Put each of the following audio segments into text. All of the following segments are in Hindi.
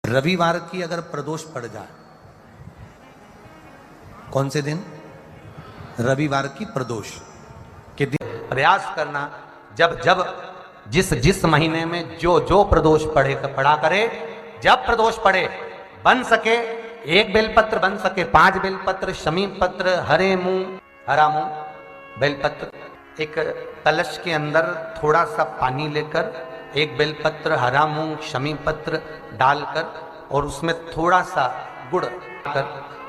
रविवार की अगर प्रदोष पड़ जाए, कौन से दिन? रविवार की प्रदोष के दिन प्रयास करना, जब जब जिस जिस महीने में जो जो प्रदोष पड़ा करे, जब प्रदोष पड़े बन सके 1 बेलपत्र, बन सके 5 बेलपत्र, शमी पत्र, हरा मूंग बेलपत्र, एक कलश के अंदर थोड़ा सा पानी लेकर 1 बेलपत्र, हरा मूंग, शमी पत्र डालकर और उसमें थोड़ा सा गुड़ कर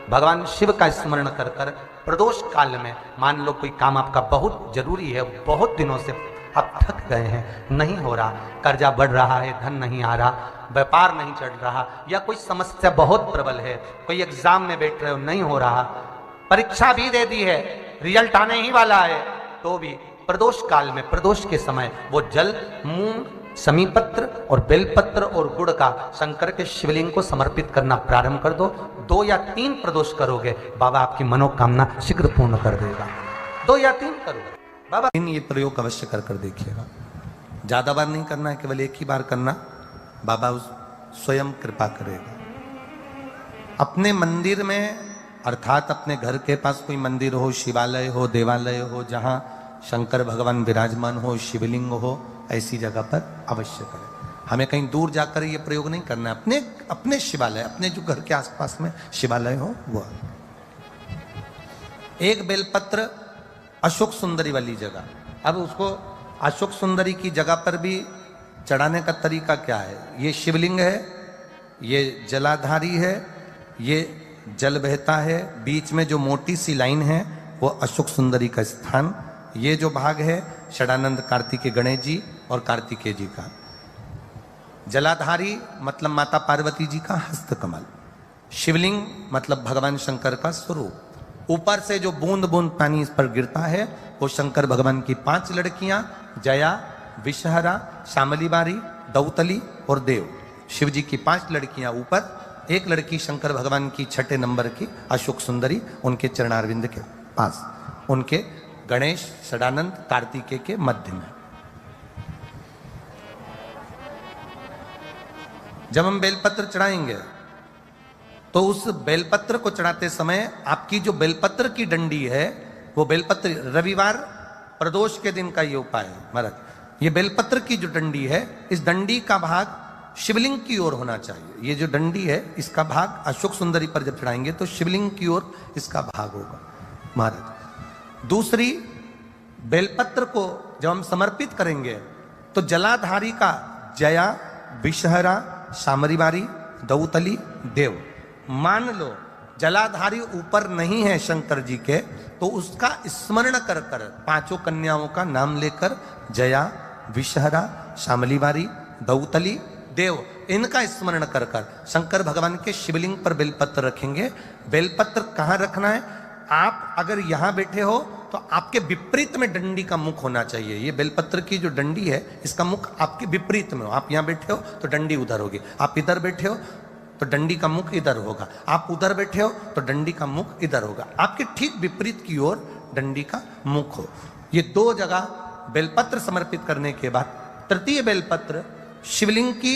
भगवान शिव का स्मरण कर कर प्रदोष काल में, मान लो कोई काम आपका बहुत जरूरी है, बहुत दिनों से आप थक गए हैं, नहीं हो रहा, कर्जा बढ़ रहा है, धन नहीं आ रहा, व्यापार नहीं चढ़ रहा, या कोई समस्या बहुत प्रबल है, कोई एग्जाम में बैठ रहे हो नहीं हो रहा, परीक्षा भी दे दी है, रिजल्ट आने ही वाला है, तो भी प्रदोष काल में, प्रदोष के समय वो जल, मूंग, समीपत्र और बेलपत्र और गुड़ का शंकर के शिवलिंग को समर्पित करना प्रारंभ कर दो। 2 या 3 प्रदोष करोगे, बाबा आपकी मनोकामना शीघ्र पूर्ण कर देगा। 2 या 3 करोगे बाबा। ये प्रयोग अवश्य कर कर देखिएगा, ज्यादा बार नहीं करना है, केवल एक ही बार करना, बाबा स्वयं कृपा करेगा। अपने मंदिर में, अर्थात अपने घर के पास कोई मंदिर हो, शिवालय हो, देवालय हो, जहां शंकर भगवान विराजमान हो, शिवलिंग हो, ऐसी जगह पर अवश्य करें। हमें कहीं दूर जाकर ये प्रयोग नहीं करना है, अपने अपने शिवालय, अपने जो घर के आसपास में शिवालय हो वो। 1 बेलपत्र अशोक सुंदरी वाली जगह। अब उसको अशोक सुंदरी की जगह पर भी चढ़ाने का तरीका क्या है? ये शिवलिंग है, ये जलाधारी है, ये जल बहता है, बीच में जो मोटी सी लाइन है वो अशोक सुंदरी का स्थान, ये जो भाग है षडानंद कार्तिकेय गणेश जी और कार्तिकेय जी का। जलाधारी मतलब माता पार्वती जी का हस्त कमल, शिवलिंग मतलब भगवान शंकर का स्वरूप। ऊपर से जो बूंद बूंद पानी इस पर गिरता है वो शंकर भगवान की 5 लड़कियां, जया, विषहरा, शामलीबारी, दौतली और देव। शिव जी की 5 लड़कियां ऊपर, 1 लड़की शंकर भगवान की 6ठे नंबर की अशोक सुंदरी उनके चरणारविंद के पास, उनके गणेश, षडानंद, कार्तिकेय के मध्य में। जब हम बेलपत्र चढ़ाएंगे तो उस बेलपत्र को चढ़ाते समय आपकी जो बेलपत्र की डंडी है वो बेलपत्र, रविवार प्रदोष के दिन का ये उपाय है महाराज, ये बेलपत्र की जो डंडी है, इस डंडी का भाग शिवलिंग की ओर होना चाहिए। ये जो डंडी है इसका भाग अशोक सुंदरी पर जब चढ़ाएंगे तो शिवलिंग की ओर इसका भाग होगा महाराज। दूसरी, बेलपत्र को जब हम समर्पित करेंगे तो जलाधारी का जया, विषहरा, शामरीबारी, दौतली, देव, मान लो जलाधारी ऊपर नहीं है शंकर जी के, तो उसका स्मरण कर कर 5 कन्याओं का नाम लेकर जया, विषहरा, शामलीबारी, दौतली, देव, इनका स्मरण कर कर शंकर भगवान के शिवलिंग पर बेलपत्र रखेंगे। बेलपत्र कहाँ रखना है? आप अगर यहां बैठे हो तो आपके विपरीत में डंडी का मुख होना चाहिए। ये बेलपत्र की जो डंडी है इसका मुख आपके विपरीत में हो। आप यहां बैठे हो तो डंडी उधर होगी, आप इधर बैठे हो तो डंडी का मुख इधर होगा, आप उधर बैठे हो तो डंडी का मुख इधर होगा, आपके ठीक विपरीत की ओर डंडी का मुख हो। ये 2 जगह बेलपत्र समर्पित करने के बाद तृतीय बेलपत्र शिवलिंग की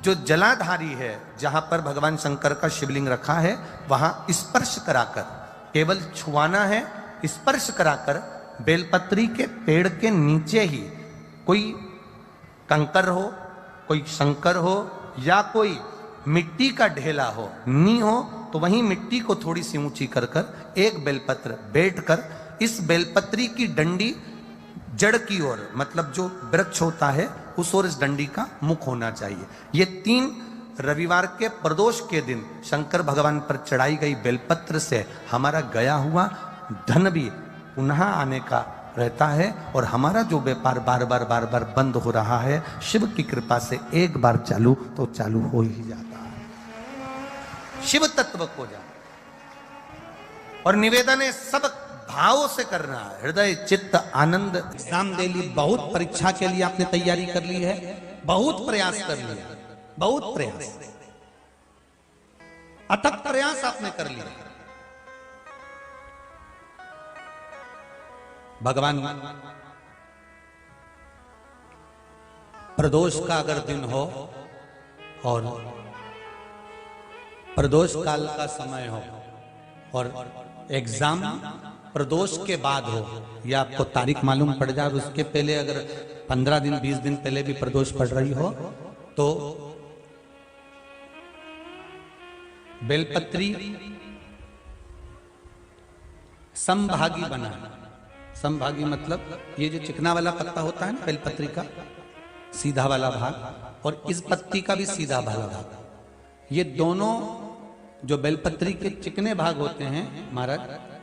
जो जलाधारी है, जहां पर भगवान शंकर का शिवलिंग रखा है, वहां स्पर्श कराकर, केवल छुआना है, स्पर्श कराकर बेलपत्री के पेड़ के नीचे ही कोई कंकर हो, कोई शंकर हो या कोई मिट्टी का ढेला हो, नी हो, तो वहीं मिट्टी को थोड़ी सी ऊंची कर कर 1 बेलपत्र बैठकर इस बेलपत्री की डंडी जड़ की ओर, मतलब जो वृक्ष होता है उस ओर इस डंडी का मुख होना चाहिए। ये 3 रविवार के प्रदोष के दिन शंकर भगवान पर चढ़ाई गई बेलपत्र से हमारा गया हुआ धन भी पुनः आने का रहता है और हमारा जो व्यापार बार बार बंद हो रहा है, शिव की कृपा से एक बार चालू तो चालू हो ही जाता है। शिव तत्व को जान और निवेदन है सब भावों से करना है, हृदय चित्त आनंद। एग्जाम दे ली, बहुत परीक्षा के लिए आपने तैयारी कर ली है, बहुत प्रयास कर लिया, बहुत प्रयास, अथक प्रयास आपने कर लिया। भगवान प्रदोष का अगर दिन हो और प्रदोष काल का समय हो और एग्जाम प्रदोष के बाद हो, या आपको तारीख मालूम पड़ जाए, उसके पहले अगर 15 दिन 20 दिन पहले भी प्रदोष पड़ रही हो तो बेलपत्री समभागी बना। समभागी मतलब ये जो चिकना वाला पत्ता होता है ना बेलपत्री का, सीधा वाला भाग, और इस पत्ती का भी सीधा वाला भाग, ये दोनों जो बेलपत्री के चिकने भाग होते हैं महाराज,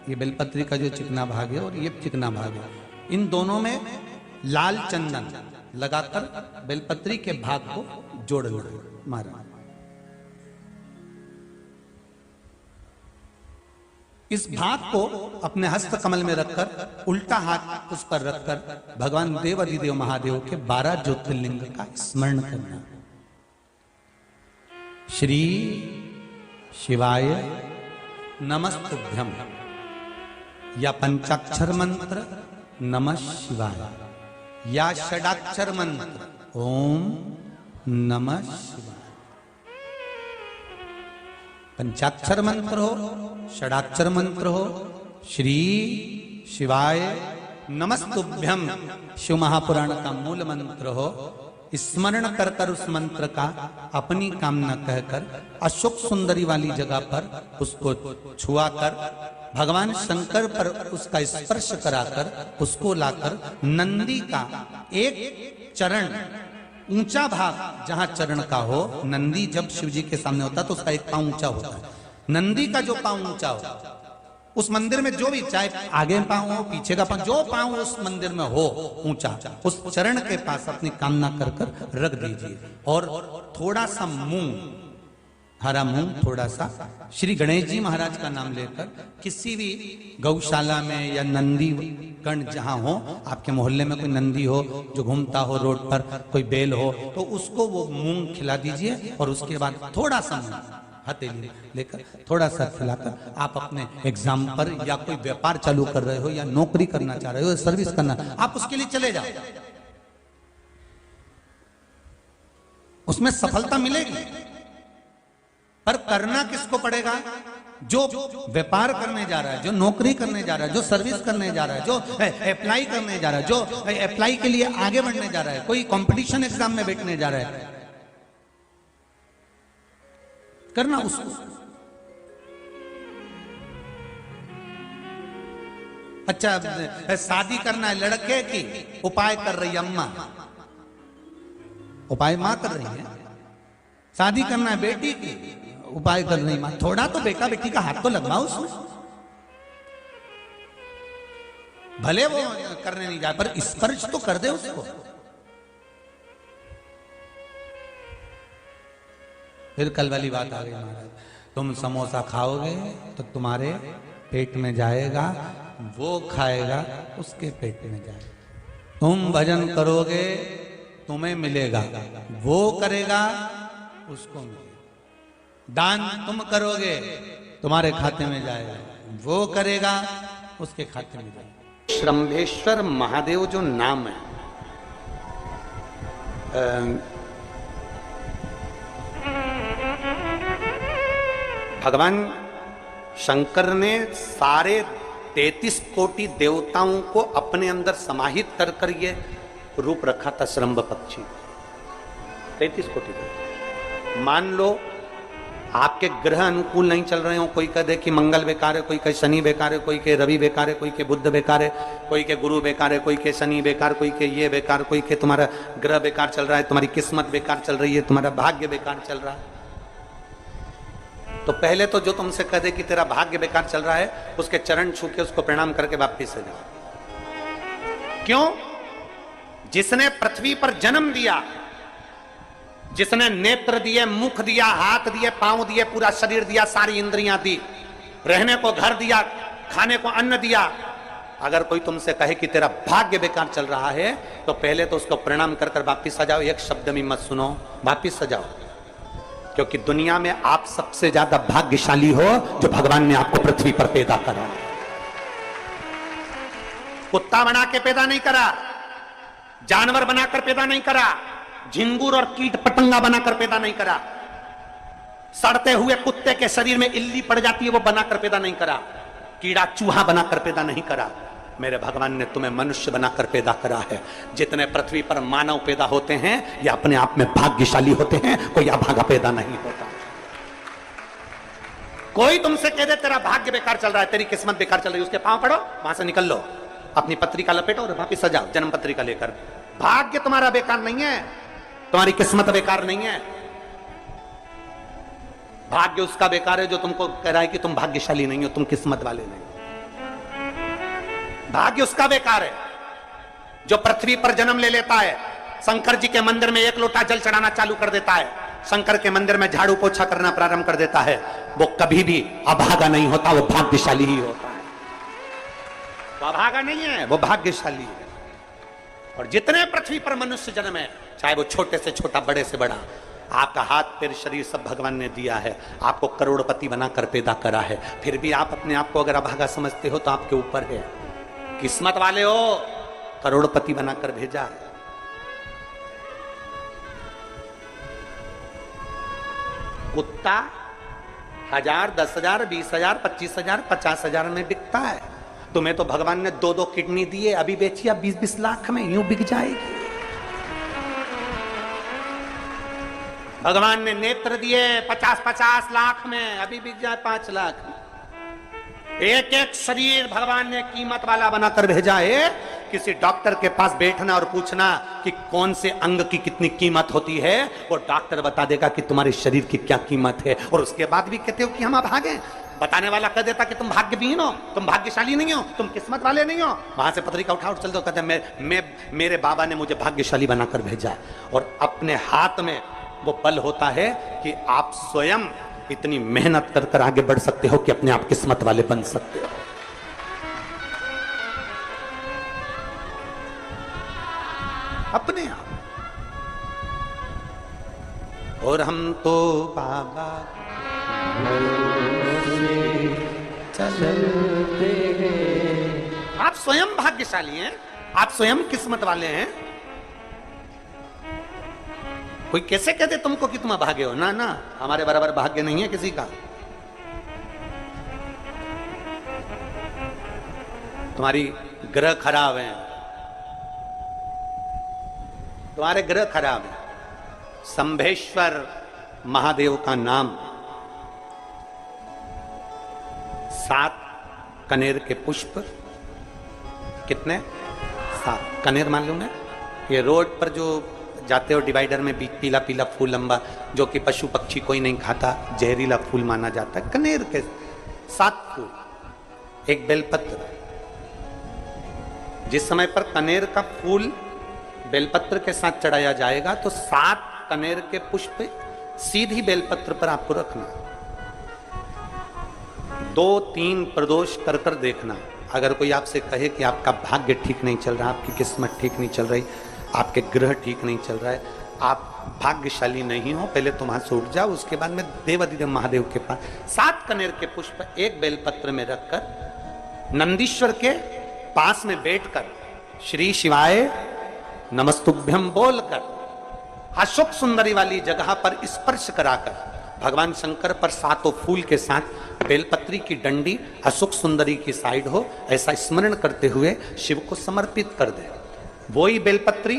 ये बेलपत्री का जो चिकना भाग है और ये चिकना भाग है, इन दोनों में लाल चंदन लगाकर बेलपत्री के भाग को जोड़ना महाराज। इस भाग को अपने हस्त कमल में रखकर उल्टा हाथ उस पर रखकर भगवान देवाधिदेव महादेव के 12 ज्योतिर्लिंग का स्मरण करना। श्री शिवाय नमस्तुभ्यम, या पंचाक्षर मंत्र नमः शिवाय, या षडाक्षर मंत्र ओम नमः शिवाय। पंचाक्षर मंत्र हो, षडाक्षर मंत्र हो, श्री शिवाय नमस्तुभ्यम शिव महापुराण का मूल मंत्र हो, स्मरण कर कर उस मंत्र का अपनी कामना कहकर अशोक सुंदरी वाली जगह पर उसको छुआ कर भगवान शंकर पर उसका स्पर्श कराकर उसको लाकर नंदी का एक चरण, ऊंचा भाग जहां चरण का हो, नंदी जब शिव जी के सामने होता है तो उसका एक पांव ऊंचा होता है, नंदी का जो पांव ऊंचा हो उस मंदिर में, जो भी चाहे आगे पांव हो पीछे का पांव, जो पांव उस मंदिर में हो ऊंचा, उस चरण के पास अपनी कामना कर कर रख दीजिए। और थोड़ा सा मूंग, हरा मूंग थोड़ा सा, श्री गणेश जी महाराज का नाम लेकर किसी भी गौशाला में या नंदी गण जहां हो, आपके मोहल्ले में कोई नंदी हो जो घूमता हो रोड पर, कोई बैल हो, तो उसको वो मूंग खिला दीजिए। और उसके बाद थोड़ा सा मूंग हथेली लेकर थोड़ा सा खिलाकर आप अपने एग्जाम पर या कोई व्यापार चालू कर रहे हो या नौकरी करना चाह रहे हो, सर्विस करना, आप उसके लिए चले जाओ, उसमें सफलता मिलेगी। पर करना किसको पड़ेगा? जो व्यापार करने जा रहा है, जो नौकरी करने जा रहा है, जो सर्विस करने जा रहा है, जो अप्लाई करने जा रहा है, जो अप्लाई के लिए आगे बढ़ने जा रहा है, कोई कंपटीशन एग्जाम में बैठने जा रहा है, करना उसको। अच्छा, शादी करना है लड़के की, उपाय कर रही अम्मा, उपाय मां कर रही है। शादी करना है बेटी की, उपाय कर रही मां। थोड़ा तो बेटा बेटी का हाथ तो लगवाओ उसमें, भले वो करने नहीं जाए पर स्पर्श तो कर दे उसको। फिर कल वाली बात आ गई महाराज, तुम समोसा खाओगे तो तुम्हारे पेट में जाएगा, वो खाएगा उसके पेट में जाएगा। तुम भजन करोगे तुम्हें मिलेगा, वो करेगा उसको मिलेगा। दान तुम करोगे तुम्हारे खाते में जाएगा, वो करेगा उसके खाते में जाएगा। श्रंभेश्वर महादेव जो नाम है, भगवान शंकर ने सारे 33 कोटि देवताओं को अपने अंदर समाहित कर कर ये रूप रखा था श्रंभ पक्षी। 33 कोटि देवता। मान लो आपके ग्रह अनुकूल नहीं चल रहे हो, कोई कह दे कि मंगल बेकार है, कोई कहे शनि बेकार है, कोई के रवि बेकार है, कोई के बुध बेकार है, कोई के गुरु बेकार है, कोई के शनि बेकार, कोई के ये बेकार, कोई के तुम्हारा ग्रह बेकार चल रहा है, तुम्हारी किस्मत बेकार चल रही है, तुम्हारा भाग्य बेकार चल रहा है। तो पहले तो जो तुमसे कह दे कि तेरा भाग्य बेकार चल रहा है, उसके चरण छू के उसको प्रणाम करके वापिस से जाओ। क्यों? जिसने पृथ्वी पर जन्म दिया, जिसने नेत्र दिए, मुख दिया, हाथ दिए, पांव दिए, पूरा शरीर दिया, सारी इंद्रियां दी, रहने को घर दिया, खाने को अन्न दिया, अगर कोई तुमसे कहे कि तेरा भाग्य बेकार चल रहा है तो पहले तो उसको प्रणाम कर कर वापिस आ जाओ। एक शब्द में मत सुनो, वापिस आ जाओ। क्योंकि दुनिया में आप सबसे ज्यादा भाग्यशाली हो जो भगवान ने आपको पृथ्वी पर पैदा करा। कुत्ता बना के पैदा नहीं करा, जानवर बनाकर पैदा नहीं करा, झिंगुर और कीट पतंगा बनाकर पैदा नहीं करा। सड़ते हुए कुत्ते के शरीर में इल्ली पड़ जाती है, वो बनाकर पैदा नहीं करा। कीड़ा चूहा बनाकर पैदा नहीं करा। मेरे भगवान ने तुम्हें मनुष्य बनाकर पैदा करा है। जितने पृथ्वी पर मानव पैदा होते हैं ये अपने आप में भाग्यशाली होते हैं, कोई अभागा पैदा नहीं होता। कोई तुमसे कह दे तेरा भाग्य बेकार चल रहा है, तेरी किस्मत बेकार चल रही है, उसके पांव पड़ो, वहां से निकल लो, अपनी पत्रिका लपेटो और वापिस सजाओ जन्म पत्रिका लेकर। भाग्य तुम्हारा बेकार नहीं है, तुम्हारी किस्मत बेकार नहीं है। भाग्य उसका बेकार है जो तुमको कह रहा है कि तुम भाग्यशाली नहीं हो, तुम किस्मत वाले नहीं। भाग्य उसका बेकार है जो पृथ्वी पर जन्म ले लेता है, शंकर जी के मंदिर में 1 लोटा जल चढ़ाना चालू कर देता है, शंकर के मंदिर में झाड़ू पोछा करना प्रारंभ कर देता है, वो कभी भी अभागा नहीं होता, वो भाग्यशाली ही होता है। वो अभागा नहीं है, वो भाग्यशाली है। और जितने पृथ्वी पर मनुष्य जन्म है, चाहे वो छोटे से छोटा बड़े से बड़ा, आपका हाथ पैर शरीर सब भगवान ने दिया है, आपको करोड़पति बनाकर पैदा करा है, फिर भी आप अपने आप को अगर अभागा समझते हो तो आपके ऊपर है। किस्मत वाले हो, करोड़पति बनाकर भेजा है। कुत्ता 1000, 10,000, 20,000, 25,000, 50,000 में बिकता है। तुम्हें तो भगवान ने 2-2 किडनी दिए, अभी बेचिए 20-20 लाख में, यूं बिक जाएगी। भगवान ने नेत्र दिए 50-50 लाख में, अभी बिक जाए 5 लाख में। एक एक शरीर भगवान ने कीमत वाला बनाकर भेजा है। किसी डॉक्टर के पास बैठना और पूछना कि कौन से अंग की कितनी कीमत होती है, वो डॉक्टर बता देगा कि तुम्हारे शरीर की क्या कीमत है। और उसके बाद भी कहते हो कि हम अभागे। बताने वाला कह देता कि तुम भाग्यहीन हो, तुम भाग्यशाली नहीं हो, तुम किस्मत वाले नहीं हो। वहां से पत्रिका उठा चल दो, कहते मेरे बाबा ने मुझे भाग्यशाली बनाकर भेजा है। और अपने हाथ में वो बल होता है कि आप स्वयं इतनी मेहनत कर कर आगे बढ़ सकते हो कि अपने आप किस्मत वाले बन सकते हो। अपने आप। और हम तो बाबा चलते हैं। आप स्वयं भाग्यशाली हैं, आप स्वयं किस्मत वाले हैं। कोई कैसे कहते तुमको कि तुम अभागे हो? ना ना, हमारे बराबर भाग्य नहीं है किसी का। तुम्हारी ग्रह खराब है, तुम्हारे ग्रह खराब है। संभेश्वर महादेव का नाम 7 कनेर के पुष्प, कितने? 7 कनेर मान लो ना। ये रोड पर जो जाते हो डिवाइडर में पीला पीला फूल लंबा, जो कि पशु पक्षी कोई नहीं खाता, जहरीला फूल माना जाता है। कनेर के 7 फूल, एक बेलपत्र। जिस समय पर कनेर का फूल बेलपत्र के साथ चढ़ाया जाएगा तो 7 कनेर के पुष्प सीधी बेलपत्र पर आपको रखना। 2-3 प्रदोष कर कर देखना। अगर कोई आपसे कहे कि आपका भाग्य ठीक नहीं चल रहा, आपकी किस्मत ठीक नहीं चल रही, आपके ग्रह ठीक नहीं चल रहा है, आप भाग्यशाली नहीं हो, पहले तुम वहां से उठ जाओ। उसके बाद में देवाधिदेव महादेव के पास 7 कनेर के पुष्प एक बेलपत्र में रखकर नंदीश्वर के पास में बैठकर श्री शिवाय नमस्तुभ्यम बोलकर अशोक सुंदरी वाली जगह पर स्पर्श कराकर भगवान शंकर पर 7 फूल के साथ बेलपत्री की डंडी अशोक सुंदरी की साइड हो, ऐसा स्मरण करते हुए शिव को समर्पित कर दे। वही बेलपत्री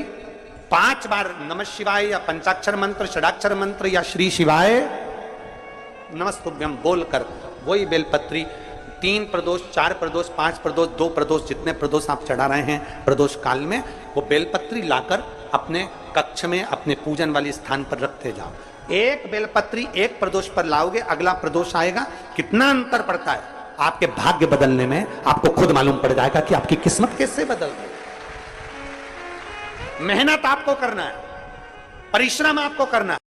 5 बार नमः शिवाय या पंचाक्षर मंत्र, षडाक्षर मंत्र या श्री शिवाय नमस्तुभ्यम बोलकर वही बेलपत्री 3 प्रदोष, 4 प्रदोष, 5 प्रदोष, 2 प्रदोष, जितने प्रदोष आप चढ़ा रहे हैं प्रदोष काल में, वो बेलपत्री लाकर अपने कक्ष में अपने पूजन वाले स्थान पर रखते जाओ। एक बेलपत्री एक प्रदोष पर लाओगे, अगला प्रदोष आएगा, कितना अंतर पड़ता है आपके भाग्य बदलने में, आपको खुद मालूम पड़ जाएगा कि आपकी किस्मत कैसे बदल गई। मेहनत आपको करना है, परिश्रम आपको करना है।